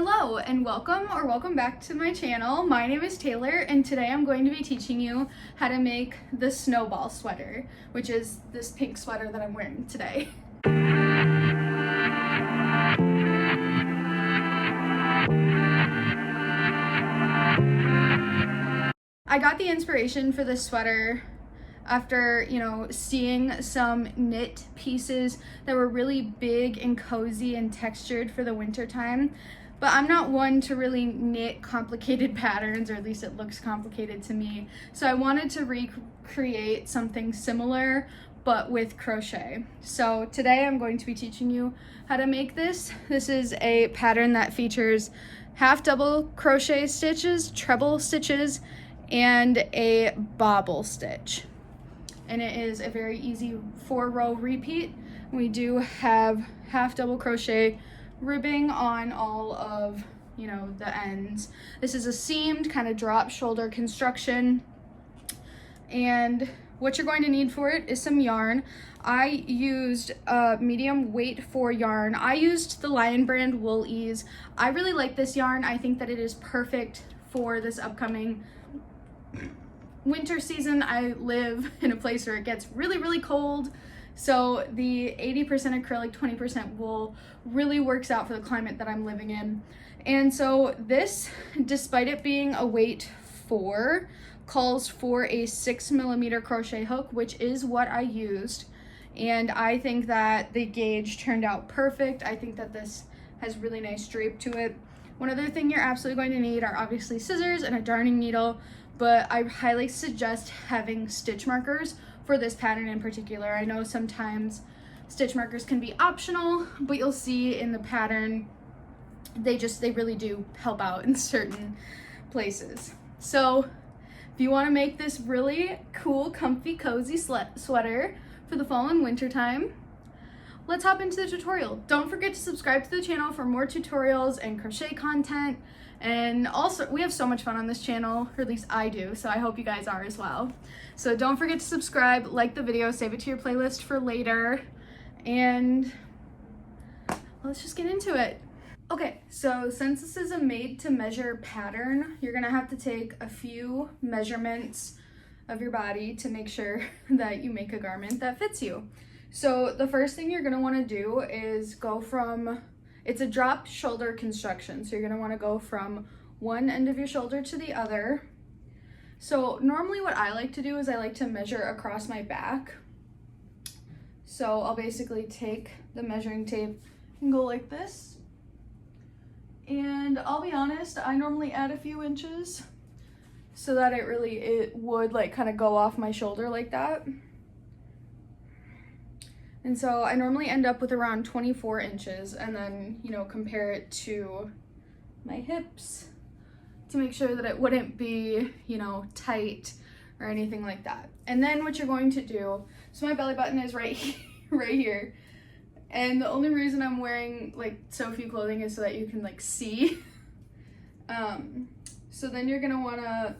Hello and welcome back to my channel. My name is Taylor and today I'm going to be teaching you how to make the snowball sweater, which is this pink sweater that I'm wearing today. I got the inspiration for this sweater after, seeing some knit pieces that were really big and cozy and textured for the winter time. But I'm not one to really knit complicated patterns, or at least it looks complicated to me. So I wanted to recreate something similar, but with crochet. So today I'm going to be teaching you how to make this. This is a pattern that features half double crochet stitches, treble stitches, and a bobble stitch. And it is a very easy 4-row repeat. We do have half double crochet ribbing on all of the ends. This is a seamed kind of drop shoulder construction, and what you're going to need for it is some yarn. I used a medium weight 4 yarn. I used the Lion brand Wool Ease. I really like this yarn. I think that it is perfect for this upcoming winter season. I live in a place where it gets really cold, so the 80% acrylic, 20% wool really works out for the climate that I'm living in. And so this, despite it being a weight 4, calls for a 6mm crochet hook, which is what I used. And I think that the gauge turned out perfect. I think that this has really nice drape to it. One other thing you're absolutely going to need are obviously scissors and a darning needle, but I highly suggest having stitch markers for this pattern in particular. I know sometimes stitch markers can be optional, but you'll see in the pattern they really do help out in certain places. So if you want to make this really cool, comfy, cozy sweater for the fall and winter time, let's hop into the tutorial. Don't forget to subscribe to the channel for more tutorials and crochet content. And also, we have so much fun on this channel, or at least I do, so I hope you guys are as well. So don't forget to subscribe, like the video, save it to your playlist for later, and let's just get into it. Okay, so since this is a made-to-measure pattern, you're gonna have to take a few measurements of your body to make sure that you make a garment that fits you. So the first thing you're gonna wanna do is go from, it's a drop shoulder construction, so you're gonna wanna go from one end of your shoulder to the other. So normally what I like to do is I like to measure across my back. So I'll basically take the measuring tape and go like this. And I'll be honest, I normally add a few inches so that it would like kind of go off my shoulder like that. And so I normally end up with around 24 inches, and then, compare it to my hips to make sure that it wouldn't be, tight or anything like that. And then what you're going to do, so my belly button is right here. And the only reason I'm wearing so few clothing is so that you can see. So then you're gonna wanna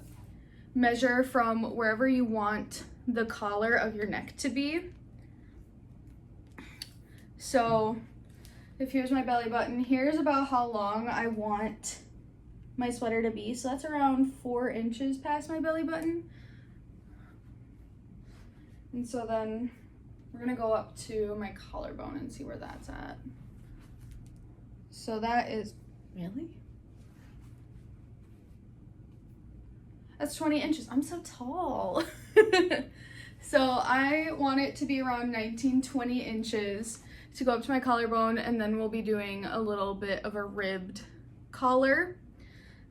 measure from wherever you want the collar of your neck to be. So if here's my belly button, here's about how long I want my sweater to be. So that's around 4 inches past my belly button. And so then we're gonna go up to my collarbone and see where that's at. So that is, really? That's 20 inches. I'm so tall. So I want it to be around 19-20 inches to go up to my collarbone, and then we'll be doing a little bit of a ribbed collar.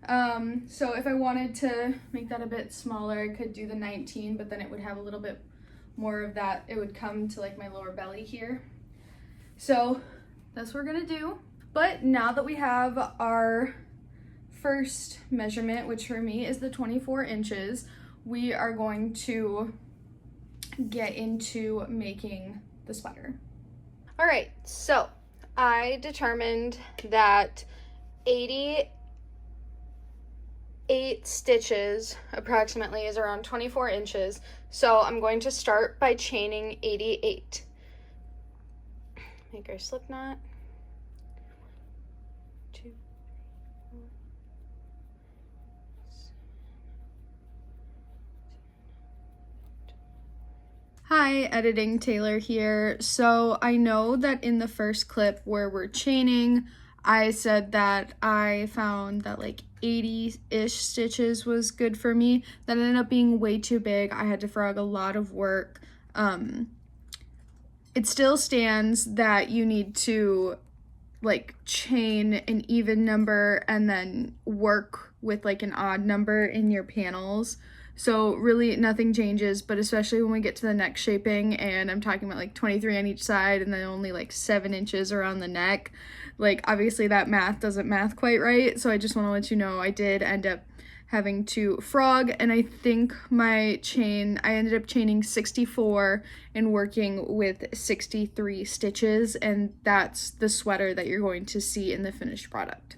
So if I wanted to make that a bit smaller, I could do the 19, but then it would have a little bit more of that. It would come to my lower belly here. So that's what we're gonna do. But now that we have our first measurement, which for me is the 24 inches, we are going to get into making the sweater. All right, so I determined that 88 stitches approximately is around 24 inches. So I'm going to start by chaining 88. Make our slip knot. 2, Hi, Editing Taylor here. So I know that in the first clip where we're chaining, I said that I found that like 80-ish stitches was good for me. That ended up being way too big. I had to frog a lot of work. It still stands that you need to like chain an even number and then work with like an odd number in your panels. So really nothing changes, but especially when we get to the neck shaping and I'm talking about like 23 on each side and then only like 7 inches around the neck, like obviously that math doesn't math quite right. So I just want to let you know I did end up having to frog, and I think I ended up chaining 64 and working with 63 stitches, and that's the sweater that you're going to see in the finished product.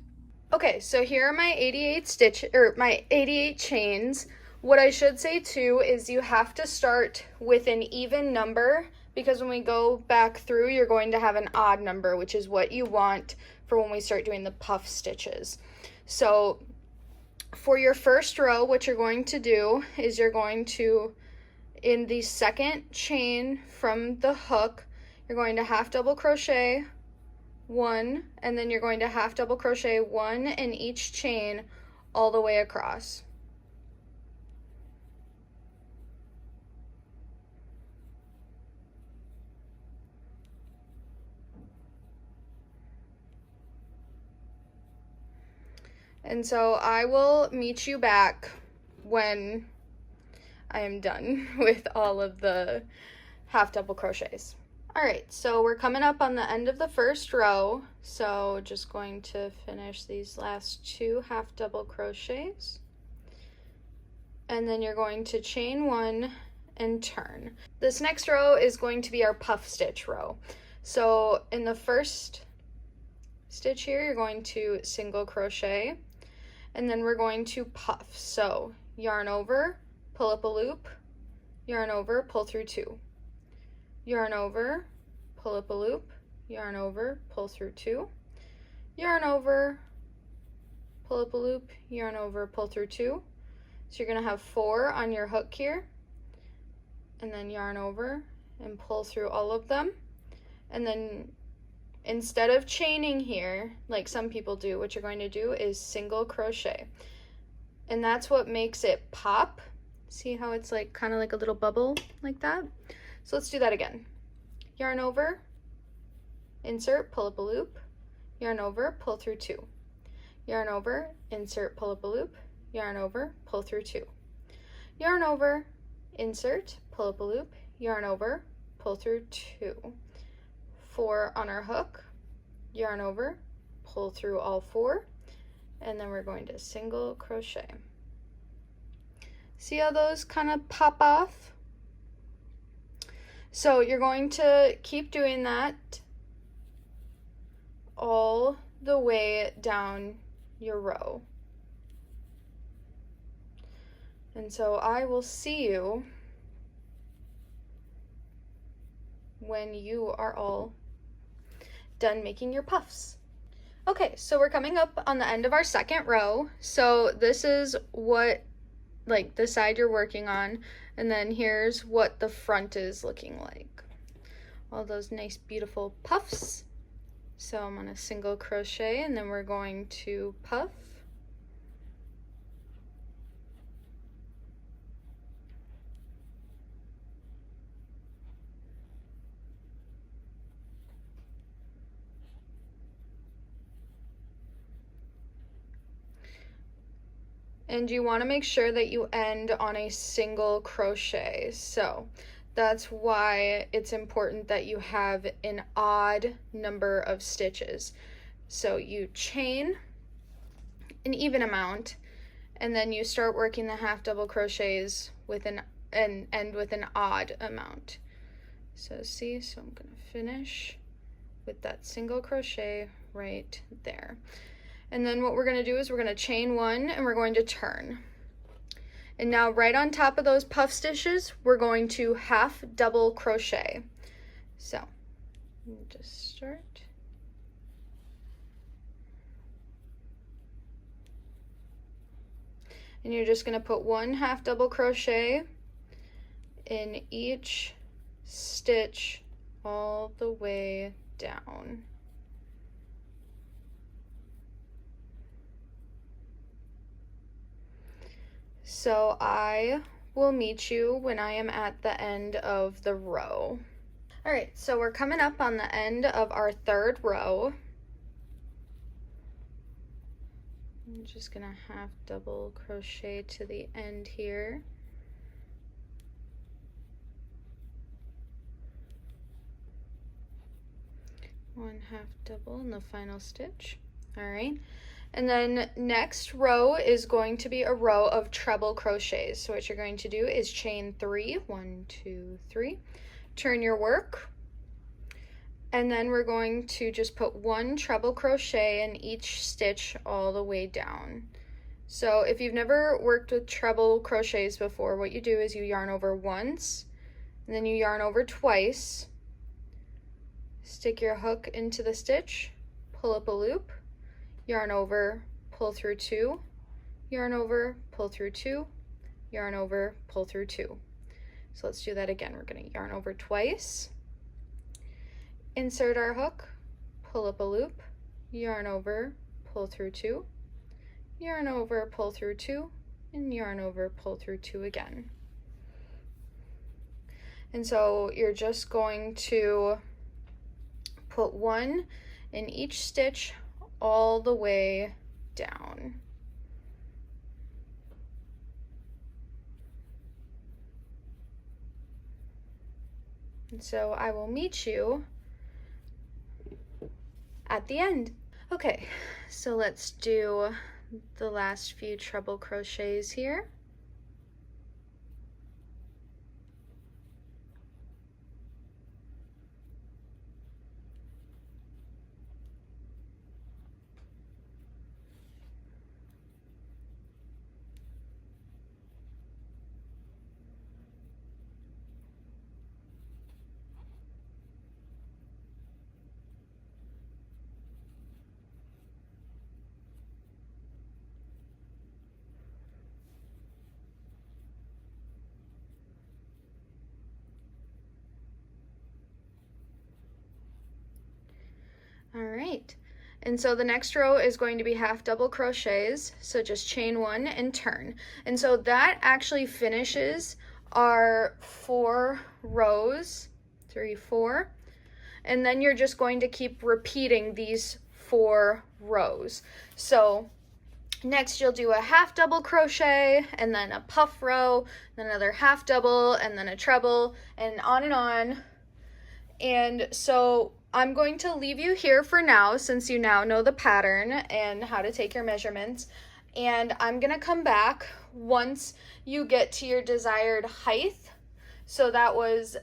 Okay, so here are my 88 chains. What I should say too is you have to start with an even number, because when we go back through, you're going to have an odd number, which is what you want for when we start doing the puff stitches. So for your first row, what you're going to do is you're going to, in the second chain from the hook, you're going to half double crochet one, and then you're going to half double crochet one in each chain all the way across. And so I will meet you back when I am done with all of the half double crochets. All right, so we're coming up on the end of the first row. So just going to finish these last 2 half double crochets. And then you're going to chain 1 and turn. This next row is going to be our puff stitch row. So in the first stitch here, you're going to single crochet, and then we're going to puff. So yarn over, pull up a loop, yarn over, pull through 2. Yarn over, pull up a loop, yarn over, pull through 2. Yarn over, pull up a loop, yarn over, pull through 2. So you're gonna have 4 on your hook here, and then yarn over and pull through all of them. And then instead of chaining here, like some people do, what you're going to do is single crochet. And that's what makes it pop. See how it's like kind of like a little bubble like that? So let's do that again. Yarn over, insert, pull up a loop, yarn over, pull through 2. Yarn over, insert, pull up a loop, yarn over, pull through 2. Yarn over, insert, pull up a loop, yarn over, pull through 2. 4 on our hook, yarn over, pull through all 4, and then we're going to single crochet. See how those kind of pop off? So you're going to keep doing that all the way down your row. And so I will see you when you are all done making your puffs. Okay, so we're coming up on the end of our second row. So this is what, like, the side you're working on, and then here's what the front is looking like. All those nice beautiful puffs. So I'm gonna single crochet, and then we're going to puff. And you want to make sure that you end on a single crochet. So that's why it's important that you have an odd number of stitches. So you chain an even amount, and then you start working the half double crochets with and end with an odd amount. So see, so I'm gonna finish with that single crochet right there. And then what we're gonna do is we're gonna chain 1 and we're going to turn. And now right on top of those puff stitches, we're going to half double crochet. So just start. And you're just gonna put 1 half double crochet in each stitch all the way down. So I will meet you when I am at the end of the row. All right, so we're coming up on the end of our third row. I'm just gonna half double crochet to the end here. One half double in the final stitch. All right, and then next row is going to be a row of treble crochets. So what you're going to do is chain 3, 1, 2, 3, turn your work, and then we're going to just put 1 treble crochet in each stitch all the way down. So if you've never worked with treble crochets before, what you do is you yarn over once, and then you yarn over twice, stick your hook into the stitch, pull up a loop, yarn over, pull through 2, yarn over, pull through 2, yarn over, pull through 2. So let's do that again. We're going to yarn over twice, insert our hook, pull up a loop, yarn over, pull through 2, yarn over, pull through 2, and yarn over, pull through 2 again. And so you're just going to put 1 in each stitch all the way down. And so I will meet you at the end. Okay, so let's do the last few treble crochets here. All right, and so the next row is going to be half double crochets, so just chain 1 and turn. And so that actually finishes our 4 rows, 3, 4, and then you're just going to keep repeating these 4 rows. So next you'll do a half double crochet, and then a puff row, then another half double, and then a treble, and on and on. And so I'm going to leave you here for now, since you now know the pattern and how to take your measurements. And I'm gonna come back once you get to your desired height. So that was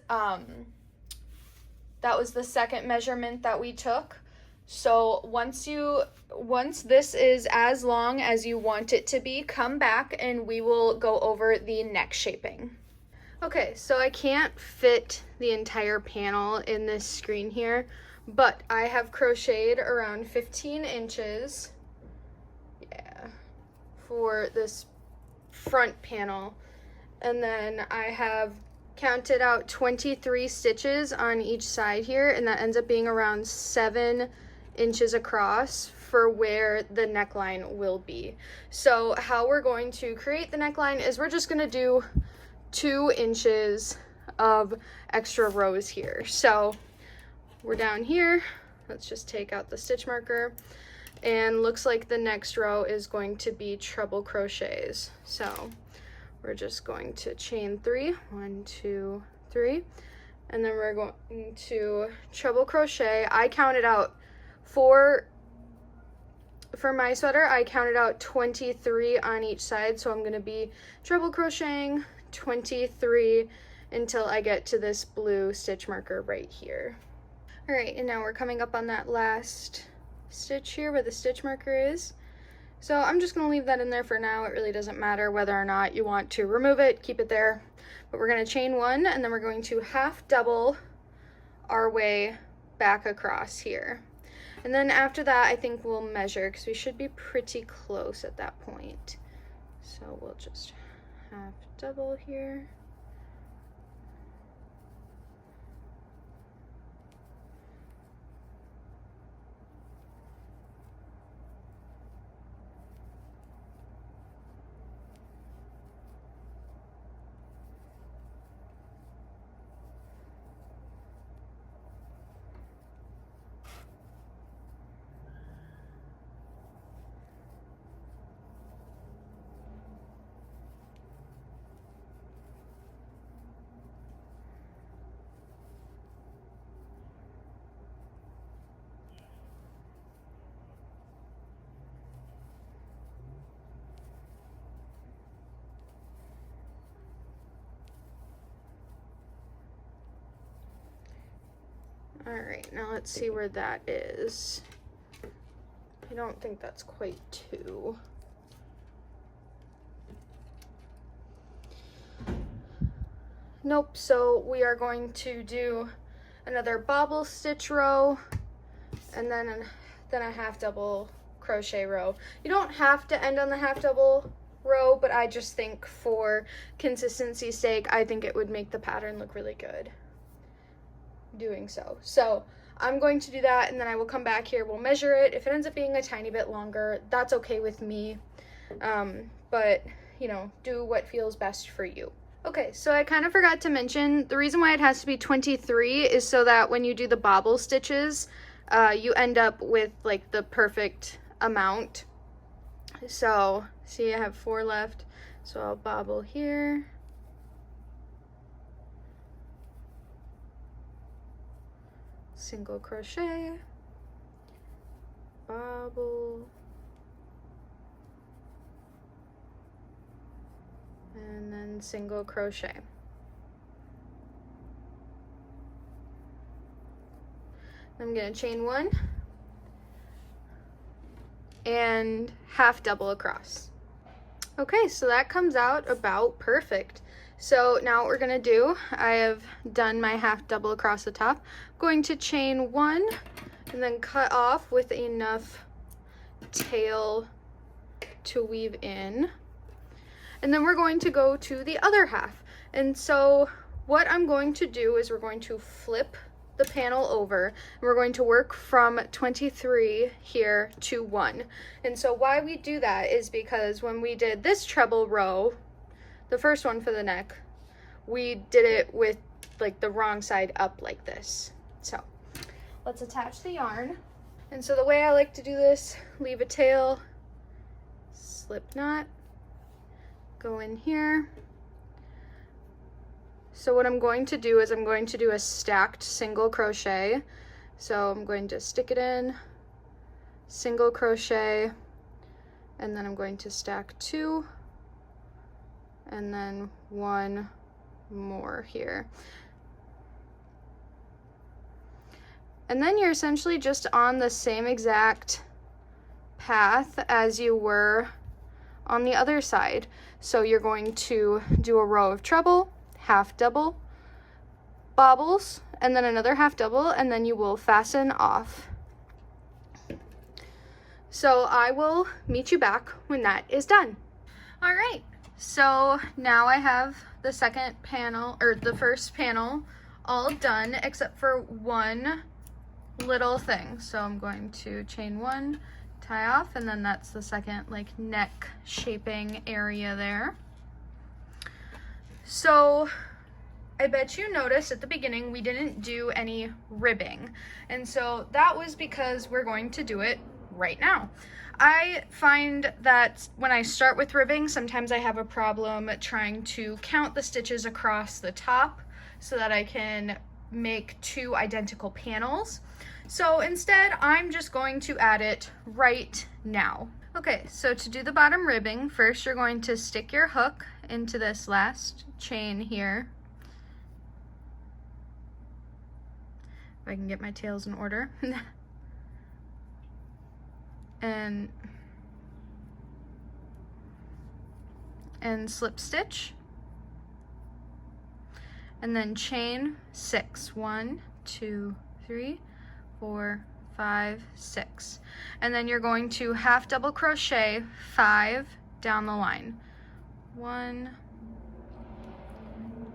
the second measurement that we took. So once this is as long as you want it to be, come back and we will go over the neck shaping. Okay, so I can't fit the entire panel in this screen here, but I have crocheted around 15 inches, for this front panel. And then I have counted out 23 stitches on each side here, and that ends up being around 7 inches across for where the neckline will be. So how we're going to create the neckline is we're just gonna do 2 inches of extra rows here. So we're down here, let's just take out the stitch marker, and looks like the next row is going to be treble crochets. So we're just going to chain 3, 1, 2, 3, and then we're going to treble crochet. I counted out for my sweater, I counted out 23 on each side, so I'm going to be treble crocheting 23 until I get to this blue stitch marker right here. All right, and now we're coming up on that last stitch here where the stitch marker is. So I'm just going to leave that in there for now. It really doesn't matter whether or not you want to remove it, keep it there. But we're going to chain 1, and then we're going to half double our way back across here. And then after that, I think we'll measure, because we should be pretty close at that point. So we'll just half double here. All right, now let's see where that is. I don't think that's quite 2. Nope, so we are going to do another bobble stitch row and then a half double crochet row. You don't have to end on the half double row, but I just think for consistency's sake, I think it would make the pattern look really good doing so. So I'm going to do that, and then I will come back here, we'll measure it. If it ends up being a tiny bit longer, that's okay with me. But you know, do what feels best for you. Okay, so I kind of forgot to mention, the reason why it has to be 23 is so that when you do the bobble stitches, you end up with like the perfect amount. So, see, I have 4 left, so I'll bobble here. Single crochet, bobble, and then single crochet. I'm gonna chain 1 and half double across. Okay, so that comes out about perfect. So now what we're gonna do, I have done my half double across the top. I'm going to chain 1 and then cut off with enough tail to weave in. And then we're going to go to the other half. And so what I'm going to do is we're going to flip the panel over, and we're going to work from 23 here to 1. And so why we do that is because when we did this treble row, the first one for the neck, we did it with like the wrong side up like this. So let's attach the yarn. And so the way I like to do this, leave a tail, slip knot, go in here. So what I'm going to do is I'm going to do a stacked single crochet. So I'm going to stick it in, single crochet, and then I'm going to stack 2, and then 1 more here. And then you're essentially just on the same exact path as you were on the other side. So you're going to do a row of treble, half double, bobbles, and then another half double, and then you will fasten off. So I will meet you back when that is done. All right, so now I have the second panel, or the first panel, all done except for one little thing. So I'm going to chain 1, tie off, and then that's the second like neck shaping area there. So I bet you noticed at the beginning we didn't do any ribbing, and so that was because we're going to do it right now. I find that when I start with ribbing, sometimes I have a problem trying to count the stitches across the top so that I can make 2 identical panels. So instead, I'm just going to add it right now. Okay, so to do the bottom ribbing, first you're going to stick your hook into this last chain here. If I can get my tails in order. and slip stitch, and then chain 6. 1, 2, 3, 4, 5, 6, and then you're going to half double crochet 5 down the line. 1,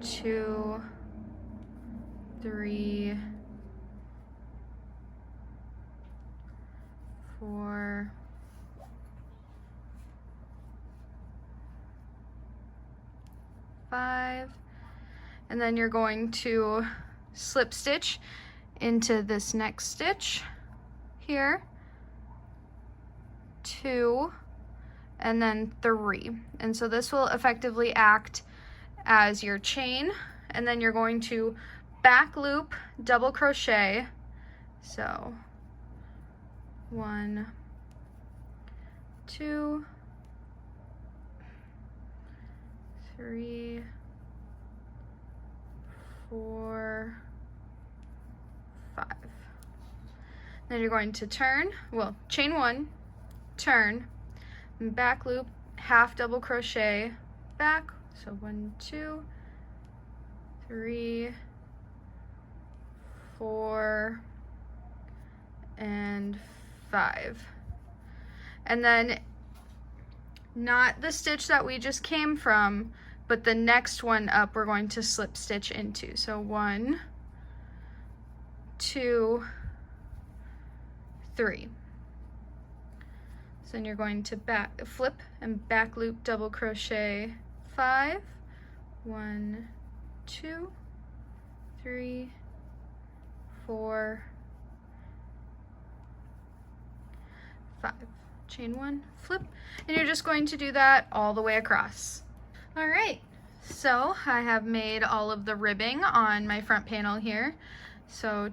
2, 3, 4, 5, and then you're going to slip stitch into this next stitch here, 2, and then 3. And so this will effectively act as your chain, and then you're going to back loop double crochet. So 1, 2, 3, 4, 5. Then you're going to turn, well, chain 1, turn, back loop, half double crochet, back. So 1, 2, 3, 4, and 5. And then not the stitch that we just came from, but the next one up we're going to slip stitch into. So 1, 2, 3. So then you're going to back flip and back loop double crochet 5. 1, 2, 3, 4, 5. Chain 1, flip, and you're just going to do that all the way across. All right, so I have made all of the ribbing on my front panel here. So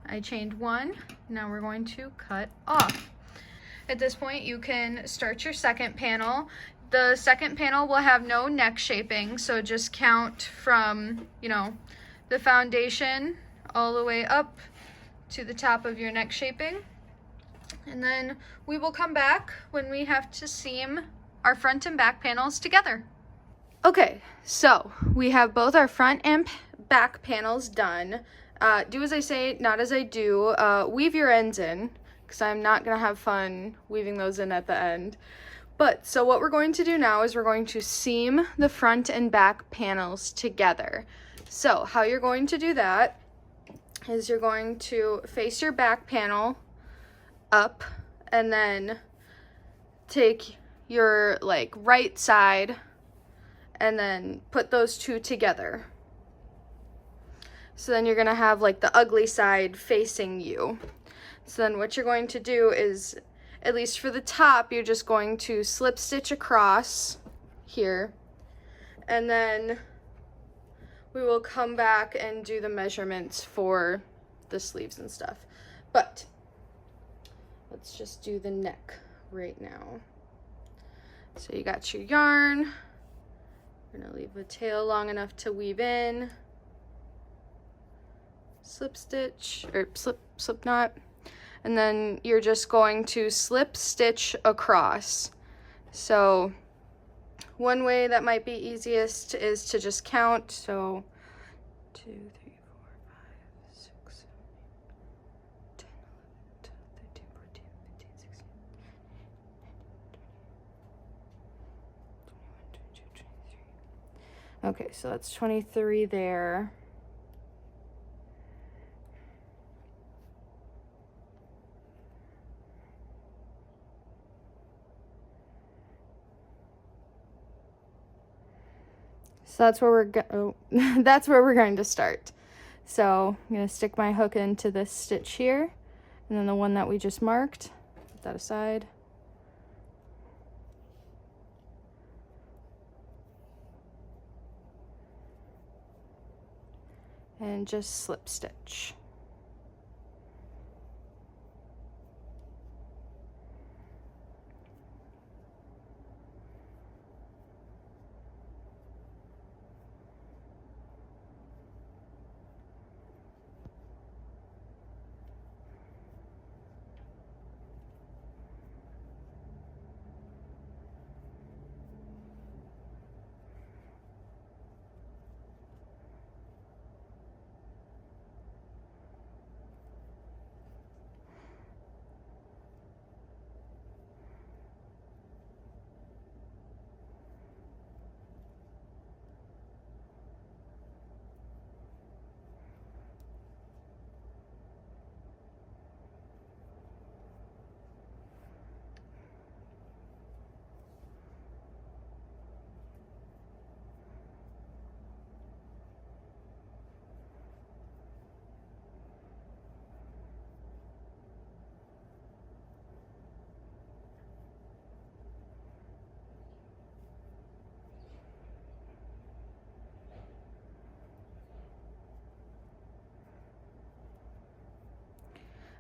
I chained 1, now we're going to cut off. At this point you can start your second panel. The second panel will have no neck shaping, so just count from, you know, the foundation all the way up to the top of your neck shaping. And then we will come back when we have to seam our front and back panels together. Okay, so we have both our front and back panels done. Do as I say, not as I do. Weave your ends in, because I'm not going to have fun weaving those in at the end. But, so what we're going to do now is we're going to seam the front and back panels together. So, how you're going to do that is you're going to face your back panel up, and then take your like right side and then put those two together. So then you're gonna have like the ugly side facing you. So then what you're going to do is, at least for the top, you're just going to slip stitch across here, and then we will come back and do the measurements for the sleeves and stuff. But let's just do the neck right now. So you got your yarn. We're gonna leave the tail long enough to weave in. Slip stitch, or slip knot. And then you're just going to slip stitch across. So one way that might be easiest is to just count. So 2, 3, 4, 5, 6, 7, 8, 10, 11, 12, 13, 14, 15, 16, 19, 20, 21, 22, 23. Okay, so that's 23 there. So that's where that's where we're going to start. So I'm going to stick my hook into this stitch here, and then the one that we just marked, put that aside. And just slip stitch.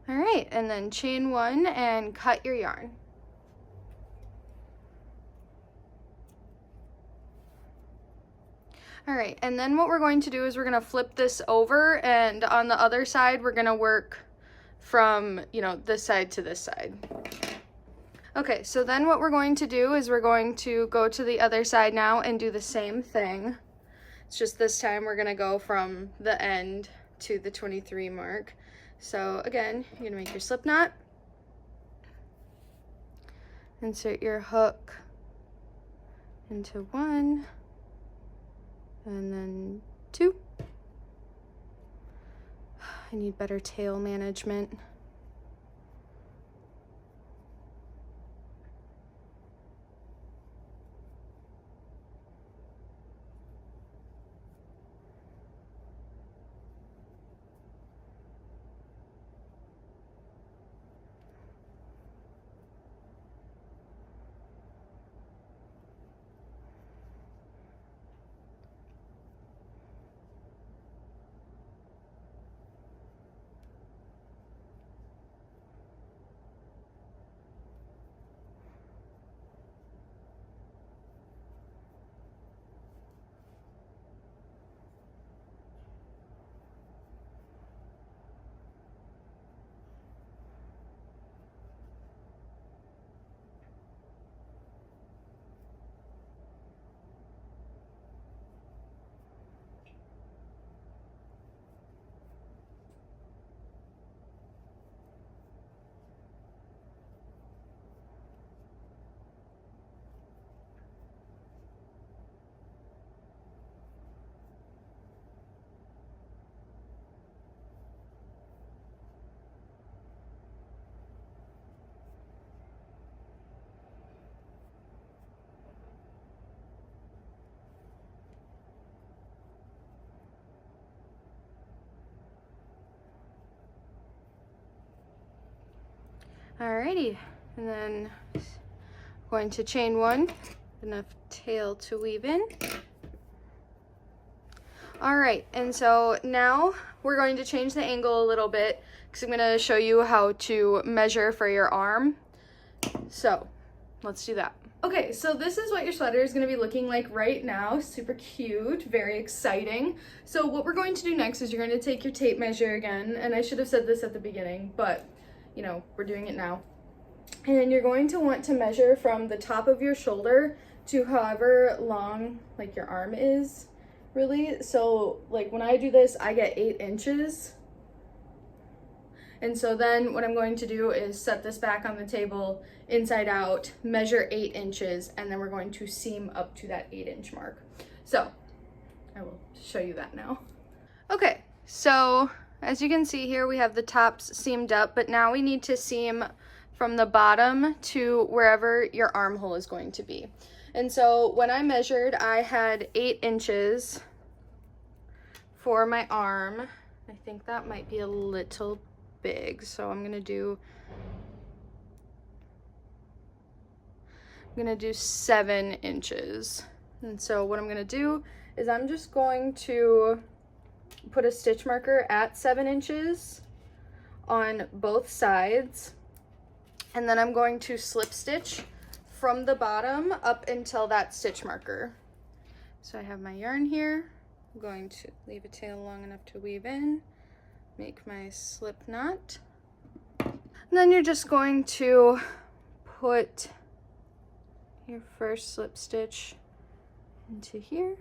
All right, and then chain 1 and cut your yarn. All right, and then what we're going to do is we're going to flip this over, and on the other side we're going to work from, you know, this side to this side. Okay, so then what we're going to do is we're going to go to the other side now and do the same thing. It's just this time we're gonna go from the end to the 23 mark. So again, you're gonna make your slip knot, insert your hook into 1, and then 2. I need better tail management. Alrighty, and then going to chain 1, enough tail to weave in. Alright, and so now we're going to change the angle a little bit because I'm going to show you how to measure for your arm. So let's do that. Okay, so this is what your sweater is going to be looking like right now. Super cute, very exciting. So what we're going to do next is you're going to take your tape measure again, and I should have said this at the beginning, but you know, we're doing it now. And then you're going to want to measure from the top of your shoulder to however long like your arm is, really. So like when I do this, I get 8 inches. And so then what I'm going to do is set this back on the table inside out, measure 8 inches, and then we're going to seam up to that 8-inch mark. So I will show you that now. Okay, so as you can see here, we have the tops seamed up, but now we need to seam from the bottom to wherever your armhole is going to be. And so when I measured, I had 8 inches for my arm. I think that might be a little big, so I'm gonna do 7 inches. And so what I'm gonna do is I'm just going to put a stitch marker at 7 inches on both sides, and then I'm going to slip stitch from the bottom up until that stitch marker. So I have my yarn here. I'm going to leave a tail long enough to weave in, make my slip knot, and then you're just going to put your first slip stitch into here.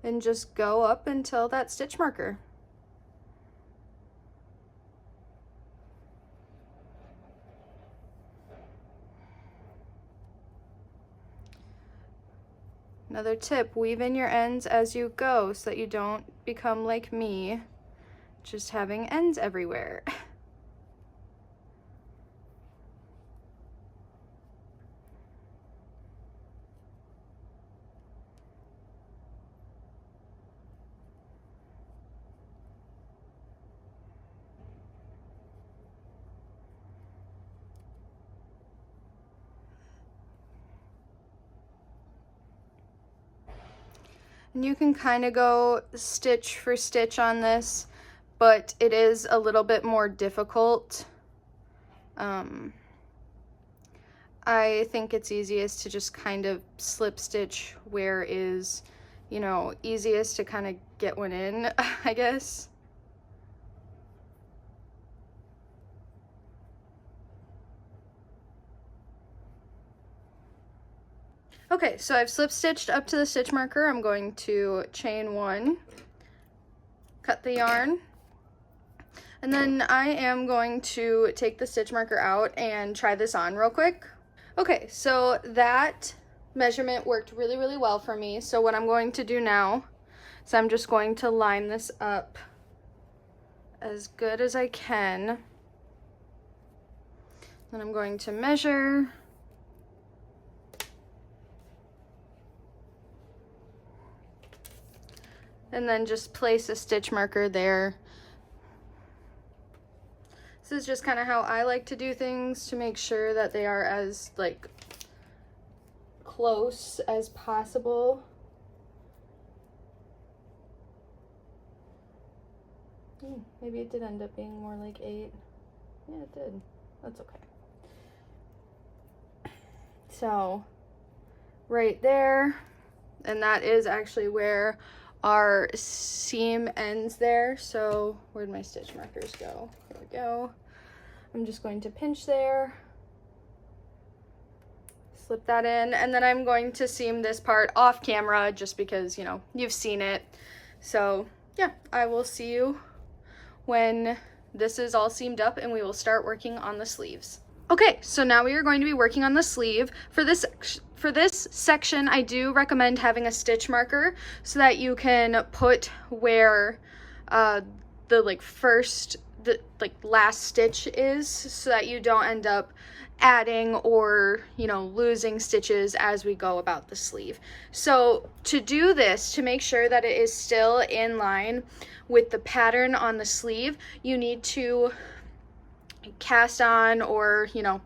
And just go up until that stitch marker. Another tip, weave in your ends as you go so that you don't become like me, just having ends everywhere. And you can kind of go stitch for stitch on this, but it is a little bit more difficult. I think it's easiest to just kind of slip stitch where is you know, easiest to kind of get one in, I guess. Okay, so I've slip stitched up to the stitch marker. I'm going to chain 1, cut the yarn, and then I am going to take the stitch marker out and try this on real quick. Okay, so that measurement worked really, really well for me. So what I'm going to do now is I'm just going to line this up as good as I can. Then I'm going to measure. And then just place a stitch marker there. This is just kind of how I like to do things to make sure that they are as like close as possible. Maybe it did end up being more like 8. Yeah, it did. That's okay. So right there, and that is actually where our seam ends there. So where'd my stitch markers go? There we go. I'm just going to pinch there, slip that in, and then I'm going to seam this part off camera just because, you know, you've seen it. So yeah, I will see you when this is all seamed up and we will start working on the sleeves. Okay, so now we are going to be working on the sleeve. For this section, I do recommend having a stitch marker so that you can put where the last stitch is, so that you don't end up adding or, you know, losing stitches as we go about the sleeve. So to do this, to make sure that it is still in line with the pattern on the sleeve, you need to cast on, or, you know,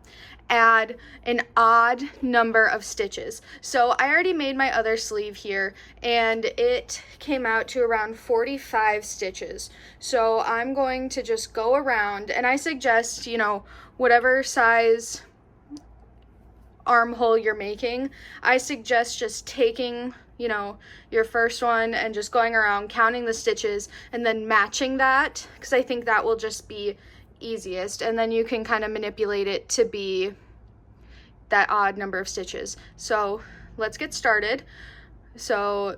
add an odd number of stitches. So I already made my other sleeve here and it came out to around 45 stitches. So I'm going to just go around, and I suggest, you know, whatever size armhole you're making, I suggest just taking, you know, your first one and just going around counting the stitches and then matching that, because I think that will just be easiest, and then you can kind of manipulate it to be that odd number of stitches. So let's get started. So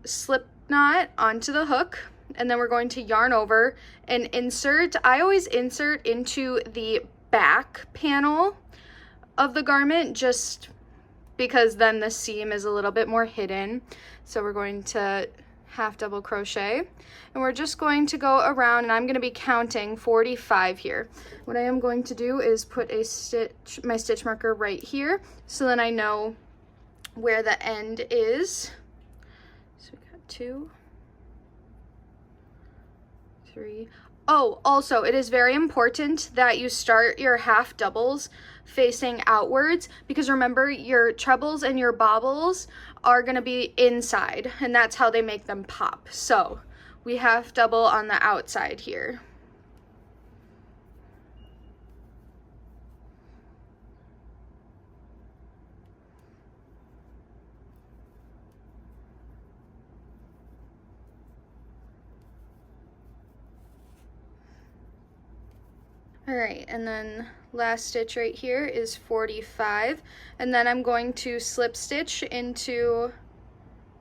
slip knot onto the hook, and then we're going to yarn over and insert. I always insert into the back panel of the garment just because then the seam is a little bit more hidden. So we're going to half double crochet, and we're just going to go around, and I'm going to be counting 45 here. What I am going to do is put my stitch marker right here, so then I know where the end is. So we got 2, 3. Oh, also, it is very important that you start your half doubles facing outwards, because remember, your trebles and your bobbles are going to be inside, and that's how they make them pop. So we half double on the outside here. All right, and then last stitch right here is 45, and then I'm going to slip stitch into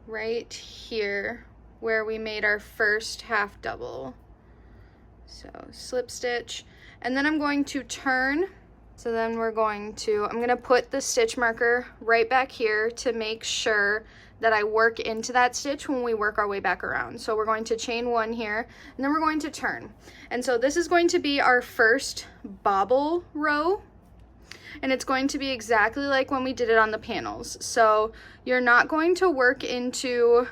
right here where we made our first half double. So slip stitch, and then I'm going to turn. So then I'm going to put the stitch marker right back here to make sure that I work into that stitch when we work our way back around. So we're going to chain 1 here, and then we're going to turn. And so this is going to be our first bobble row, and it's going to be exactly like when we did it on the panels. So you're not going to work into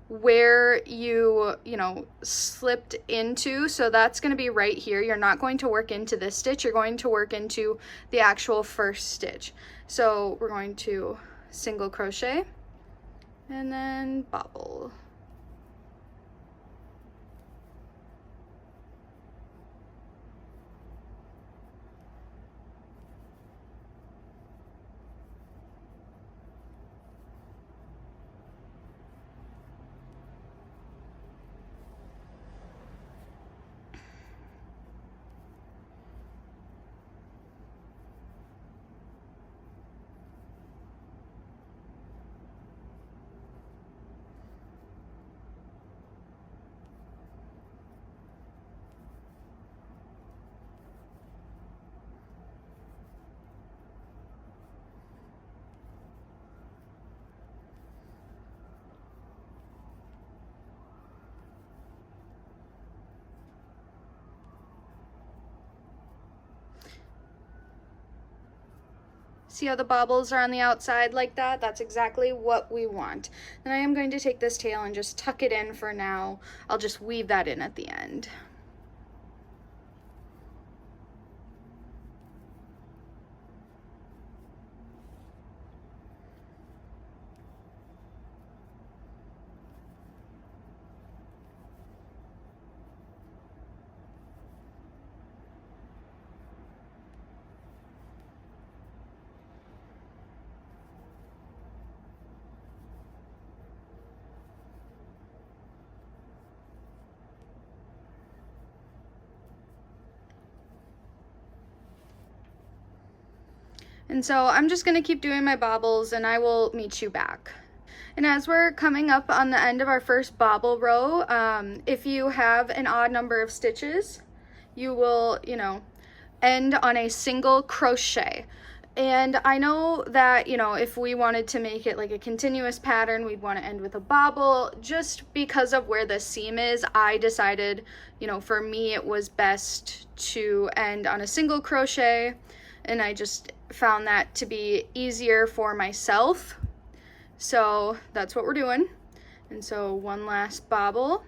where you know, slipped into. So that's going to be right here. You're not going to work into this stitch. You're going to work into the actual first stitch. So we're going to single crochet and then bobble. See how the bobbles are on the outside like that? That's exactly what we want. Then I am going to take this tail and just tuck it in for now. I'll just weave that in at the end. And so I'm just gonna keep doing my bobbles and I will meet you back. And as we're coming up on the end of our first bobble row, if you have an odd number of stitches, you will, end on a single crochet. And I know that, if we wanted to make it like a continuous pattern, we'd want to end with a bobble. Just because of where the seam is, I decided, for me it was best to end on a single crochet, and I just found that to be easier for myself. So that's what we're doing. And so one last bobble.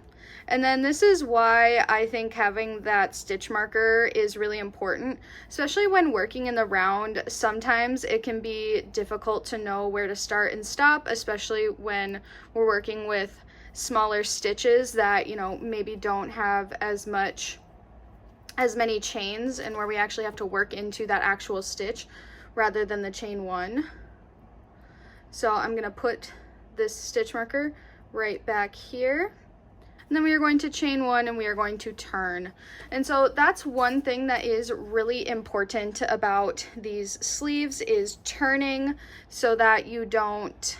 And then this is why I think having that stitch marker is really important, especially when working in the round. Sometimes it can be difficult to know where to start and stop, especially when we're working with smaller stitches that, maybe don't have as many chains, and where we actually have to work into that actual stitch rather than the chain one. So I'm gonna put this stitch marker right back here. And then we are going to chain one and we are going to turn. And so that's one thing that is really important about these sleeves, is turning, so that you don't,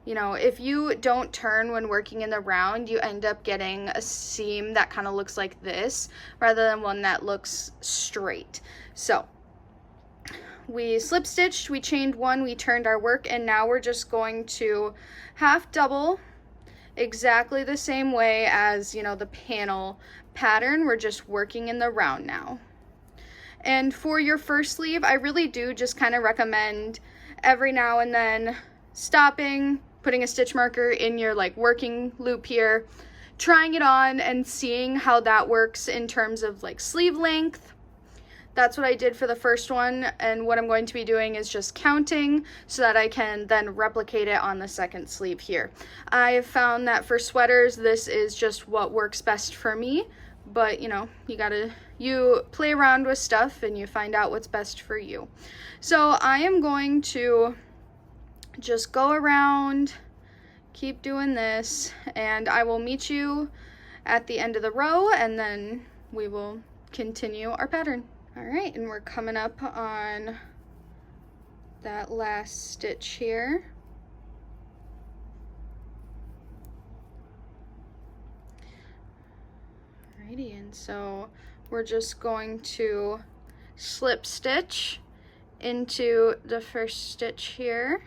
if you don't turn when working in the round, you end up getting a seam that kind of looks like this rather than one that looks straight. So we slip stitched, we chained one, we turned our work, and now we're just going to half double exactly the same way as, the panel pattern. We're just working in the round now. And for your first sleeve, I really do just kind of recommend every now and then stopping, putting a stitch marker in your working loop here, trying it on and seeing how that works in terms of sleeve length. That's what I did for the first one, and what I'm going to be doing is just counting so that I can then replicate it on the second sleeve here. I have found that for sweaters, this is just what works best for me, but you play around with stuff and you find out what's best for you. So I am going to just go around, keep doing this, and I will meet you at the end of the row, and then we will continue our pattern. All right, and we're coming up on that last stitch here. Alrighty, and so we're just going to slip stitch into the first stitch here.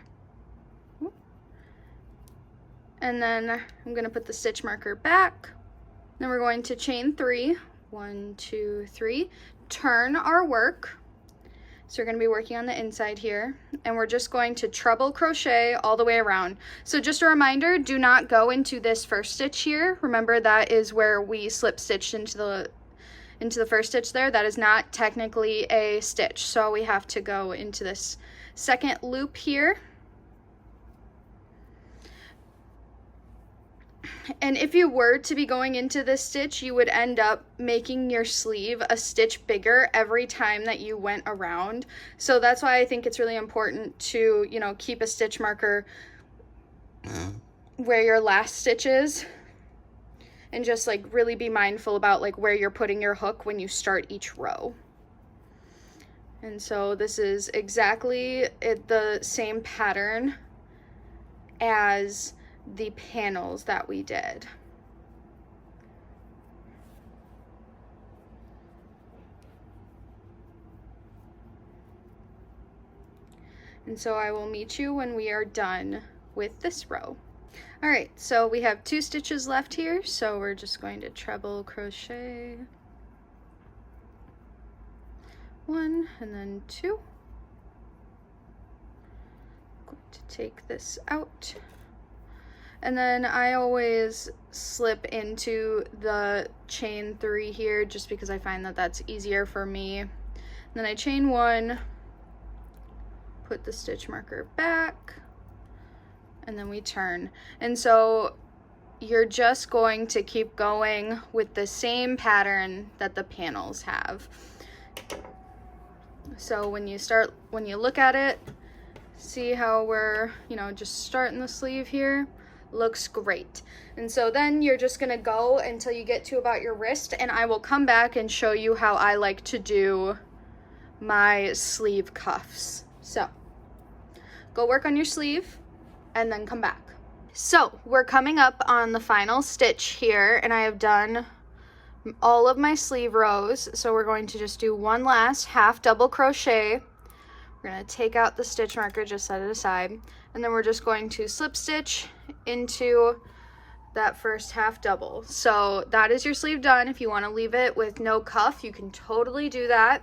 And then I'm gonna put the stitch marker back. Then we're going to chain 3, 1, 2, 3, turn our work. So we're going to be working on the inside here, and we're just going to treble crochet all the way around. So just a reminder, do not go into this first stitch here. Remember, that is where we slip stitched into the first stitch there. That is not technically a stitch, so we have to go into this second loop here. And if you were to be going into this stitch, you would end up making your sleeve a stitch bigger every time that you went around. So that's why I think it's really important to, keep a stitch marker where your last stitch is, and just really be mindful about where you're putting your hook when you start each row. And so this is exactly the same pattern as the panels that we did. And so I will meet you when we are done with this row. All right, so we have 2 stitches left here, so we're just going to treble crochet 1 and then 2. going to take this out. And then I always slip into the chain 3 here just because I find that that's easier for me. And then I chain 1, put the stitch marker back, and then we turn. And so you're just going to keep going with the same pattern that the panels have. So when you look at it, see how we're, just starting the sleeve here? Looks great. And so then you're just gonna go until you get to about your wrist, and I will come back and show you how I like to do my sleeve cuffs. So go work on your sleeve and then come back. So we're coming up on the final stitch here, and I have done all of my sleeve rows. So we're going to just do one last half double crochet. We're going to take out the stitch marker, just set it aside, and then we're just going to slip stitch into that first half double. So that is your sleeve done. If you want to leave it with no cuff, you can totally do that,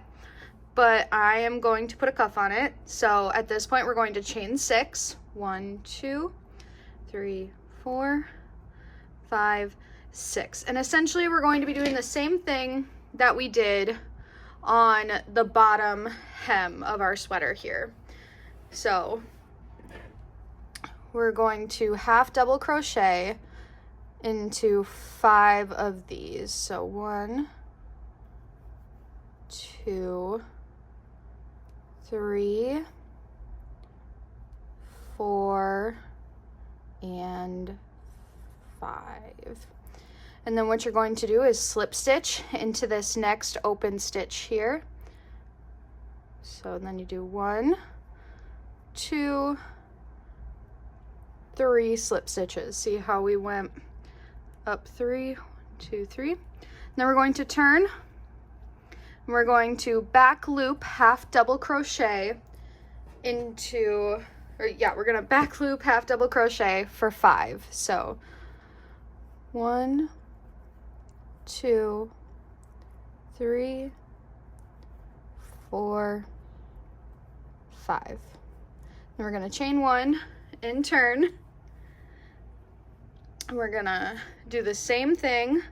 but I am going to put a cuff on it. So at this point we're going to chain 6. 1, 2, 3, 4, 5, 6. And essentially we're going to be doing the same thing that we did on the bottom hem of our sweater here. So we're going to half double crochet into 5 of these. So 1, 2, 3, 4, and 5. And then what you're going to do is slip stitch into this next open stitch here. So then you do 1, 2, 3 slip stitches. See how we went up 3, 1, 2, 3. Then we're going to turn. We're going to back loop half double crochet into, we're gonna back loop half double crochet for 5. So 1, 2, 3, 4, 5. Then we're gonna chain 1 and turn. We're gonna do the same thing.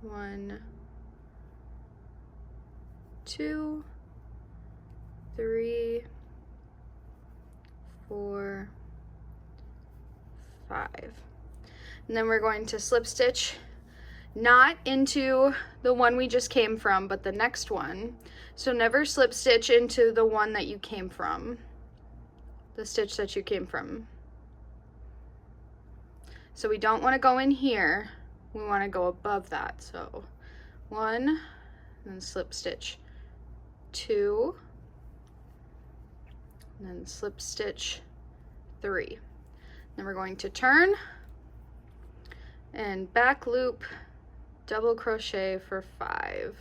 1, 2, 3, 4, 5. And then we're going to slip stitch, not into the one we just came from, but the next one. So never slip stitch into the one that you came from, the stitch that you came from. So we don't want to go in here, we want to go above that. So 1, and then slip stitch 2, and then slip stitch 3. Then we're going to turn and back loop double crochet for 5.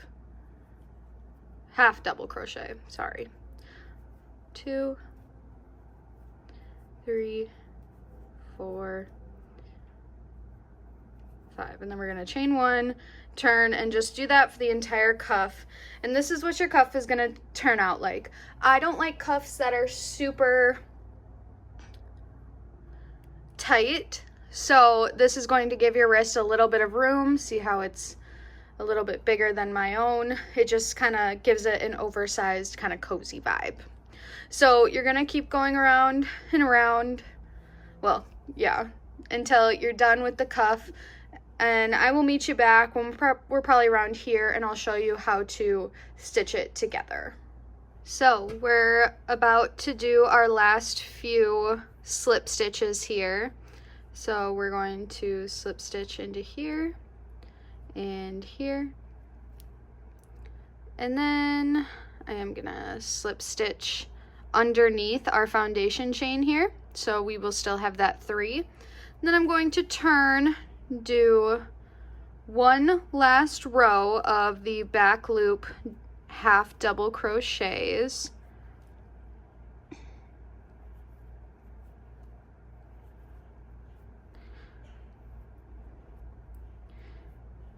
Half double crochet, sorry. 2, 3, 4, 5. And then we're going to chain 1, turn, and just do that for the entire cuff. And this is what your cuff is going to turn out like. I don't like cuffs that are super tight, so this is going to give your wrist a little bit of room. See how it's a little bit bigger than my own? It just kind of gives it an oversized, kind of cozy vibe. So you're going to keep going around and around, well, yeah, until you're done with the cuff. And I will meet you back when we're probably around here, and I'll show you how to stitch it together. So we're about to do our last few slip stitches here. So we're going to slip stitch into here and here. And then I am gonna slip stitch underneath our foundation chain here. So we will still have that 3. And then I'm going to turn, do one last row of the back loop half double crochets.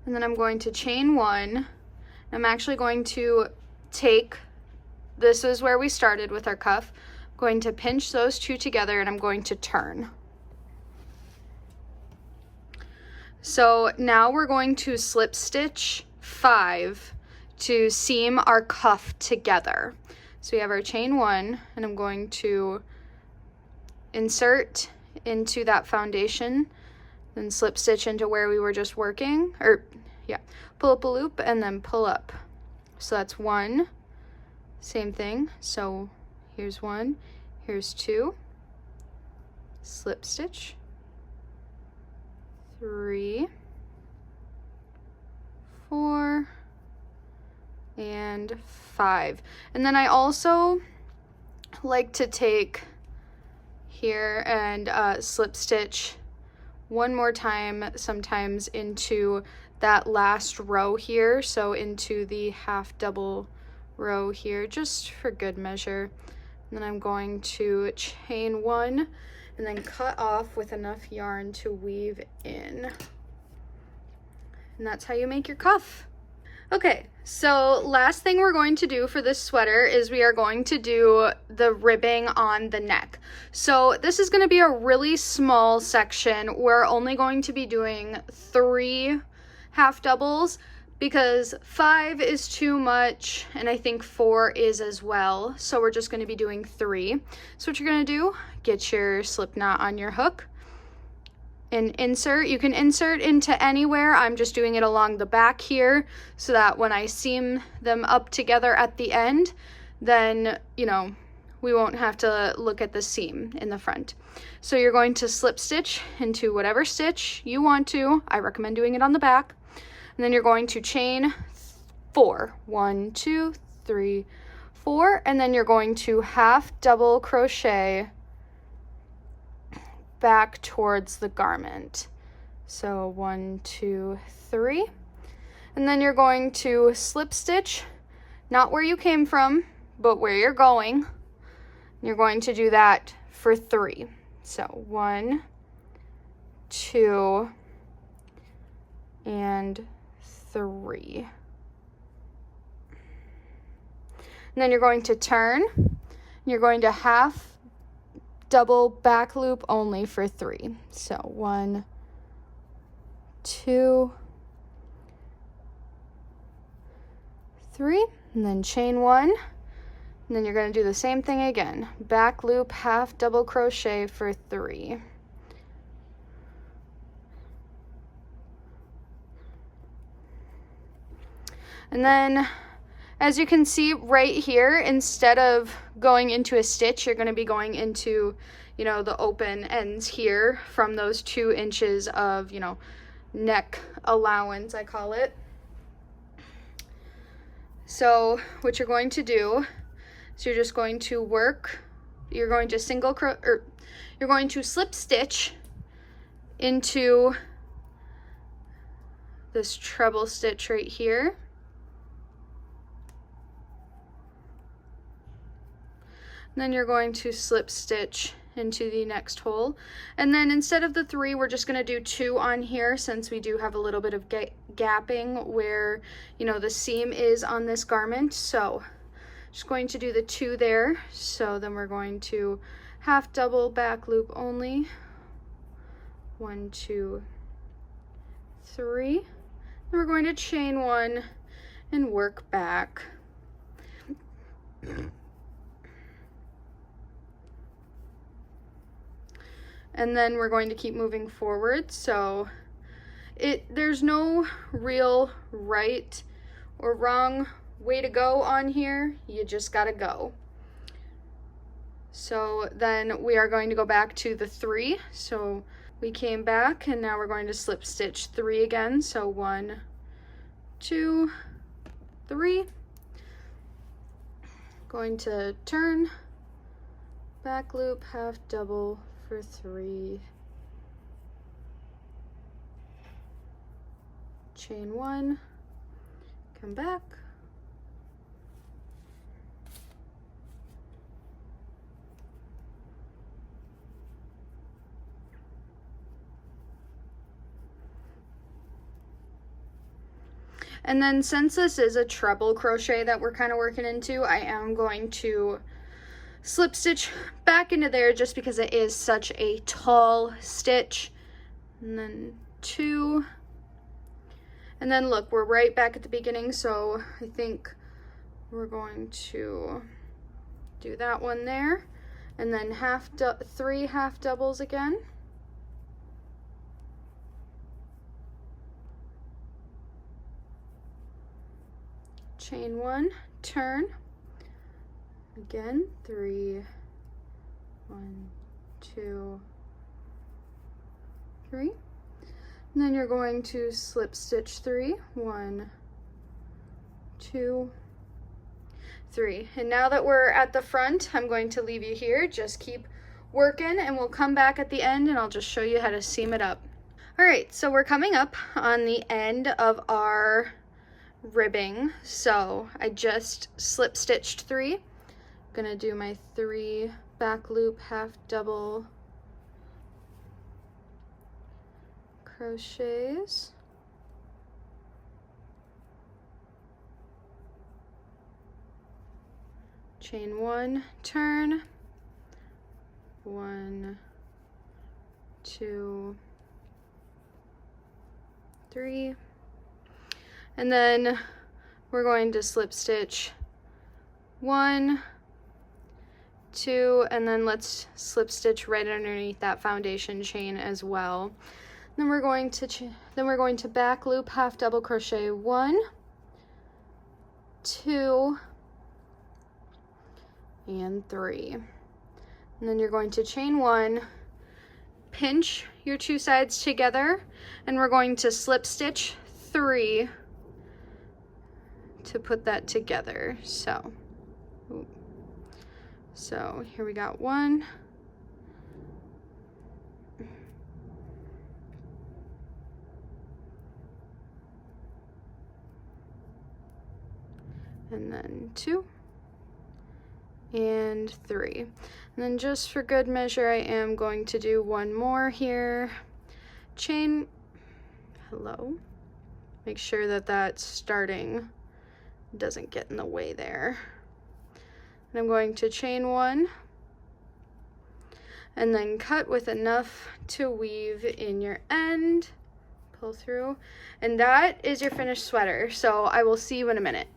And then I'm going to chain 1. I'm actually going to take this is where we started with our cuff. I'm going to pinch those two together and I'm going to turn. So now we're going to slip stitch 5 to seam our cuff together. So we have our chain 1, and I'm going to insert into that foundation, then slip stitch into where we were just working, or yeah, pull up a loop and then pull up. So that's 1, same thing. So here's 1, here's 2, slip stitch, 3, 4, and 5. And then I also like to take here and slip stitch one more time, sometimes into that last row here, so into the half double row here, just for good measure. And then I'm going to chain 1 and then cut off with enough yarn to weave in. And that's how you make your cuff. Okay, so last thing we're going to do for this sweater is we are going to do the ribbing on the neck. So this is going to be a really small section. We're only going to be doing 3 half doubles because 5 is too much and I think 4 is as well. So we're just going to be doing 3. So what you're going to do, get your slip knot on your hook and insert. You can insert into anywhere. I'm just doing it along the back here so that when I seam them up together at the end, then, you know, we won't have to look at the seam in the front. So you're going to slip stitch into whatever stitch you want to. I recommend doing it on the back. And then you're going to chain 4. 1, 2, 3, 4. And then you're going to half double crochet back towards the garment. So 1, 2, 3. And then you're going to slip stitch, not where you came from, but where you're going. You're going to do that for 3. So 1, 2, and 3. And then you're going to turn. You're going to half double back loop only for 3. So 1, 2, 3, and then chain 1, and then you're going to do the same thing again. Back loop, half double crochet for 3. And then as you can see right here, instead of going into a stitch, you're going to be going into, you know, the open ends here from those 2 inches of, you know, neck allowance, I call it. So what you're going to do is you're just going to work, you're going to you're going to slip stitch into this treble stitch right here. Then you're going to slip stitch into the next hole, and then instead of the 3, we're just going to do 2 on here, since we do have a little bit of gapping where, you know, the seam is on this garment. So just going to do the 2 there. So then we're going to half double back loop only, 1, 2, 3. Then we're going to chain 1 and work back. And then we're going to keep moving forward. So there's no real right or wrong way to go on here. You just gotta go. So then we are going to go back to the 3. So we came back and now we're going to slip stitch 3 again. So 1, 2, 3. Going to turn, back loop, half double for 3, chain 1, come back, And then since this is a treble crochet that we're kind of working into, I am going to slip stitch back into there just because it is such a tall stitch. And then 2. And then look, we're right back at the beginning, so I think we're going to do that one there. And then 3 half doubles again. Chain 1, turn. Again, 3, 1, 2, 3. And then you're going to slip stitch 3, 1, 2, 3. And now that we're at the front, I'm going to leave you here. Just keep working and we'll come back at the end and I'll just show you how to seam it up. All right, so we're coming up on the end of our ribbing. So I just slip stitched 3. I'm gonna do my 3 back loop half double crochets. Chain 1, turn. 1, 2, 3. And then we're going to slip stitch 1, 2, and then let's slip stitch right underneath that foundation chain as well. Then we're going to back loop half double crochet 1, 2, and 3. And then you're going to chain 1, pinch your 2 sides together, and we're going to slip stitch 3 to put that together. So here we got 1, and then 2 and 3. And then just for good measure, I am going to do 1 more here. Chain, make sure that that starting doesn't get in the way there. And I'm going to chain 1 and then cut with enough to weave in your end, pull through, and that is your finished sweater. So I will see you in a minute.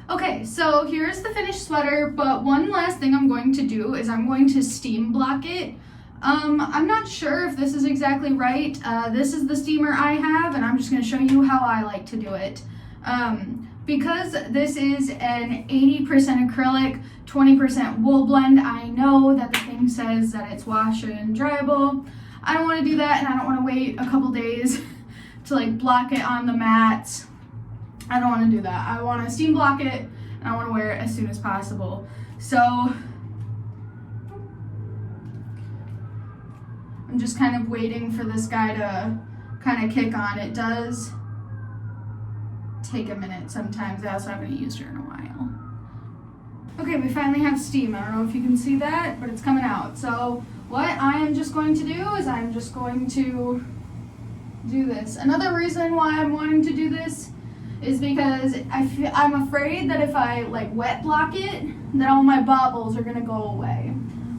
Okay, so here's the finished sweater, but one last thing I'm going to do is I'm going to steam block it. I'm not sure if this is exactly right. This is the steamer I have, and I'm just going to show you how I like to do it. Because this is an 80% acrylic, 20% wool blend, I know that the thing says that it's wash and dryable. I don't want to do that, and I don't want to wait a couple days to like block it on the mats. I don't want to do that. I want to steam block it, and I want to wear it as soon as possible. So I'm just kind of waiting for this guy to kind of kick on. It does take a minute sometimes. I also haven't used her in a while. Okay, we finally have steam. I don't know if you can see that, but it's coming out. So what I am just going to do is I'm just going to do this. Another reason why I'm wanting to do this is because I'm afraid that if I like wet block it, that all my bobbles are gonna go away.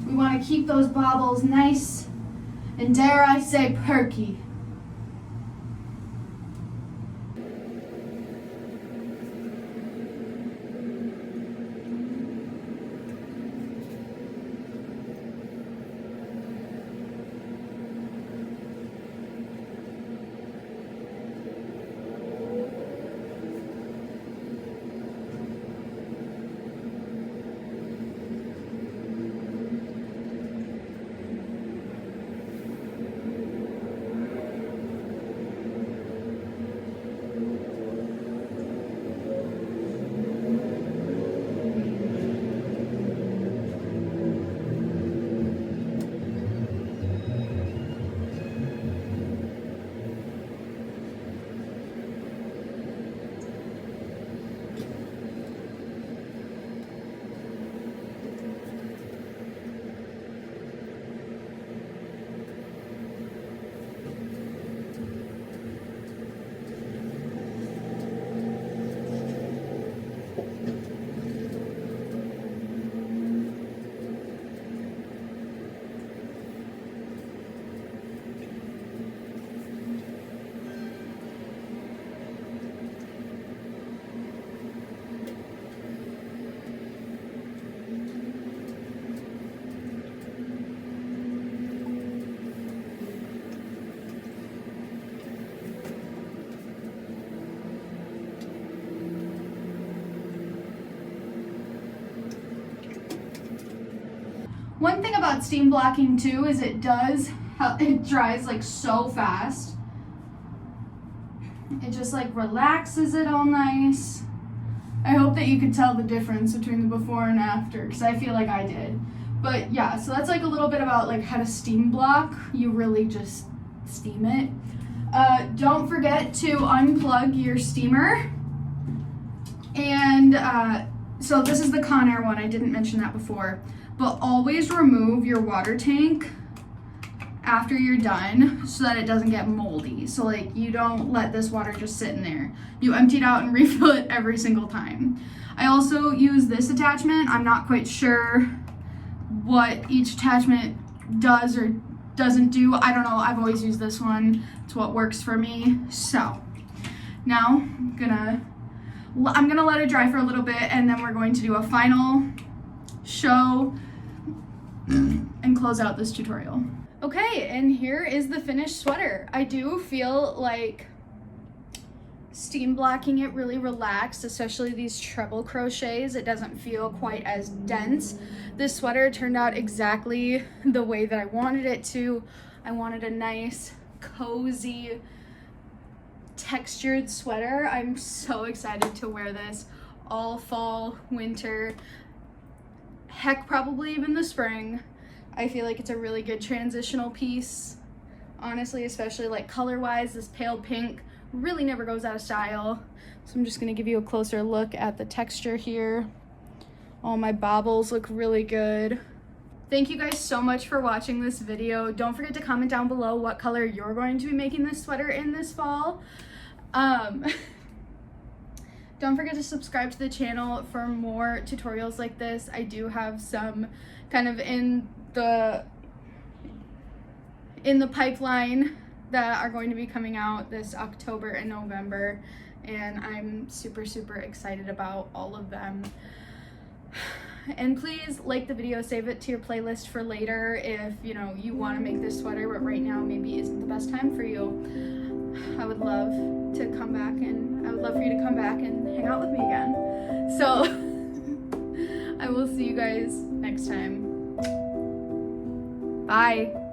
We want to keep those bobbles nice and, dare I say, perky. One thing about steam blocking too is it dries like so fast. It just like relaxes it all nice. I hope that you could tell the difference between the before and after, because I feel like I did. But yeah, so that's like a little bit about like how to steam block. You really just steam it. Don't forget to unplug your steamer. And so this is the Conair one, I didn't mention that before. But always remove your water tank after you're done so that it doesn't get moldy. So like you don't let this water just sit in there. You empty it out and refill it every single time. I also use this attachment. I'm not quite sure what each attachment does or doesn't do. I don't know. I've always used this one. It's what works for me. So now I'm gonna let it dry for a little bit, and then we're going to do a final show and close out this tutorial. Okay, and here is the finished sweater. I do feel like steam blocking it really relaxed, especially these treble crochets. It doesn't feel quite as dense. This sweater turned out exactly the way that I wanted it to. I wanted a nice, cozy, textured sweater. I'm so excited to wear this all fall, winter, heck, probably even the spring. I feel like it's a really good transitional piece, honestly, especially like color-wise. This pale pink really never goes out of style. So I'm just gonna give you a closer look at the texture here. All my bobbles look really good. Thank you guys so much for watching this video. Don't forget to comment down below what color you're going to be making this sweater in this fall. Don't forget to subscribe to the channel for more tutorials like this. I do have some kind of in the pipeline that are going to be coming out this October and November, and I'm super excited about all of them. And please like the video, save it to your playlist for later if you want to make this sweater, but right now maybe isn't the best time for you. I would love for you to come back and hang out with me again. So I will see you guys next time. Bye.